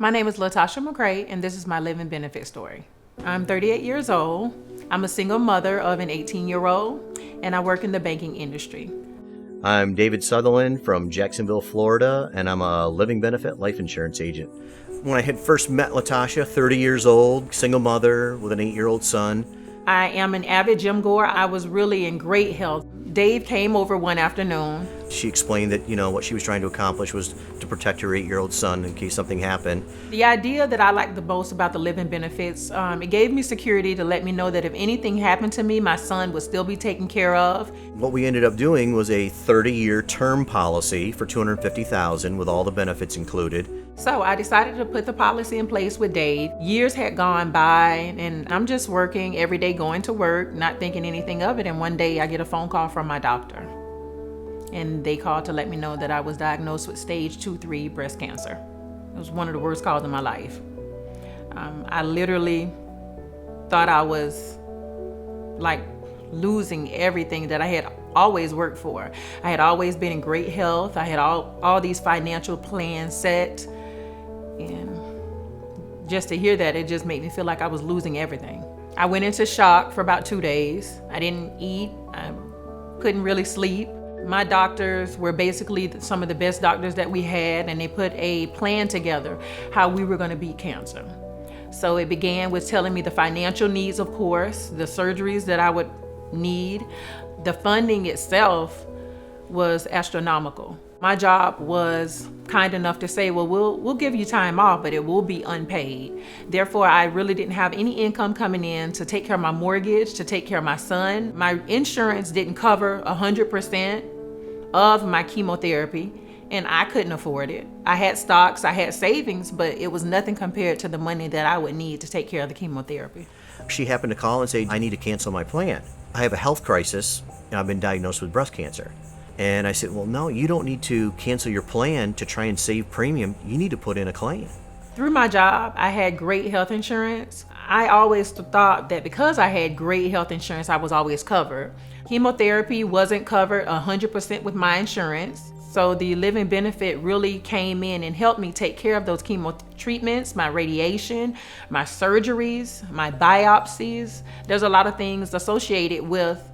My name is Latasha McCray, and this is my living benefit story. I'm 38 years old. I'm a single mother of an 18-year-old, and I work in the banking industry. I'm David Sutherland from Jacksonville, Florida, and I'm a living benefit life insurance agent. When I had first met Latasha, 30 years old, single mother with an 8-year-old son. I am an avid gym goer. I was really in great health. Dave came over one afternoon. She explained that, what she was trying to accomplish was to protect her 8-year-old son in case something happened. The idea that I liked the most about the living benefits, it gave me security to let me know that if anything happened to me, my son would still be taken care of. What we ended up doing was a 30-year term policy for $250,000 with all the benefits included. So I decided to put the policy in place with Dave. Years had gone by, and I'm just working every day, going to work, not thinking anything of it. And one day I get a phone call from my doctor. And they called to let me know that I was diagnosed with stage 2/3 breast cancer. It was one of the worst calls in my life. I literally thought I was like losing everything that I had always worked for. I had always been in great health. I had all these financial plans set. And just to hear that, it just made me feel like I was losing everything. I went into shock for about 2 days. I didn't eat. I couldn't really sleep. My doctors were basically some of the best doctors that we had, and they put a plan together how we were going to beat cancer. So it began with telling me the financial needs, of course, the surgeries that I would need. The funding itself was astronomical. My job was kind enough to say, well, we'll give you time off, but it will be unpaid. Therefore, I really didn't have any income coming in to take care of my mortgage, to take care of my son. My insurance didn't cover 100% of my chemotherapy, and I couldn't afford it. I had stocks, I had savings, but it was nothing compared to the money that I would need to take care of the chemotherapy. She happened to call and say, I need to cancel my plan. I have a health crisis, and I've been diagnosed with breast cancer. And I said, well, no, you don't need to cancel your plan to try and save premium. You need to put in a claim. Through my job, I had great health insurance. I always thought that because I had great health insurance, I was always covered. Chemotherapy wasn't covered 100% with my insurance. So the living benefit really came in and helped me take care of those chemo treatments, my radiation, my surgeries, my biopsies. There's a lot of things associated with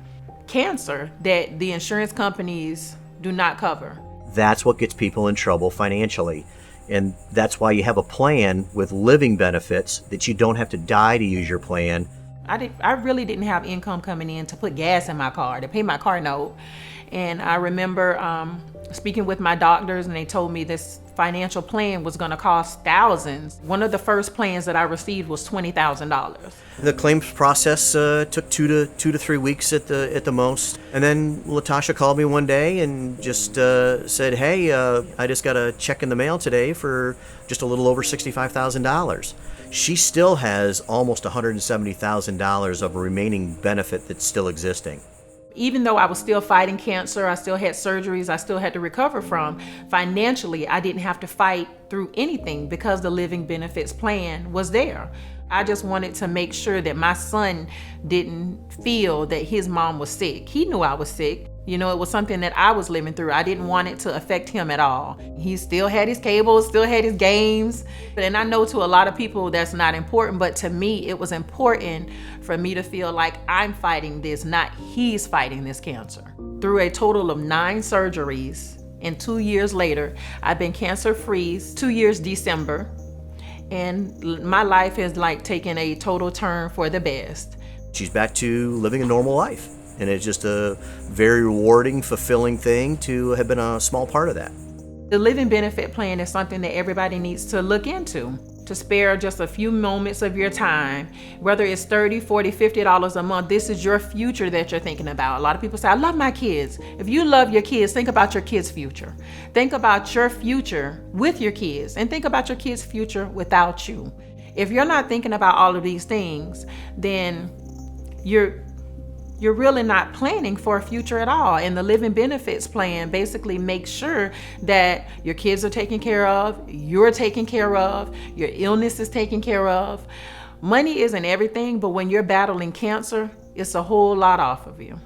cancer that the insurance companies do not cover. That's what gets people in trouble financially. And that's why you have a plan with living benefits that you don't have to die to use your plan. I really didn't have income coming in to put gas in my car, to pay my car note. And I remember speaking with my doctors, and they told me this financial plan was going to cost thousands. One of the first plans that I received was $20,000. The claims process took two to 3 weeks at the most. And then Latasha called me one day and just said, hey, I just got a check in the mail today for just a little over $65,000. She still has almost $170,000 of remaining benefit that's still existing. Even though I was still fighting cancer, I still had surgeries I still had to recover from, financially, I didn't have to fight through anything because the living benefits plan was there. I just wanted to make sure that my son didn't feel that his mom was sick. He knew I was sick. It was something that I was living through. I didn't want it to affect him at all. He still had his cable, still had his games. And I know to a lot of people that's not important, but to me, it was important for me to feel like I'm fighting this, not he's fighting this cancer. Through a total of 9 surgeries, and 2 years later, I've been cancer-free, 2 years December, and my life has taken a total turn for the best. She's back to living a normal life. And it's just a very rewarding, fulfilling thing to have been a small part of that. The living benefit plan is something that everybody needs to look into, to spare just a few moments of your time, whether it's $30, $40, $50 a month. This is your future that you're thinking about. A lot of people say, I love my kids. If you love your kids, think about your kids' future. Think about your future with your kids, and think about your kids' future without you. If you're not thinking about all of these things, then you're really not planning for a future at all. And the living benefits plan basically makes sure that your kids are taken care of, you're taken care of, your illness is taken care of. Money isn't everything, but when you're battling cancer, it's a whole lot off of you.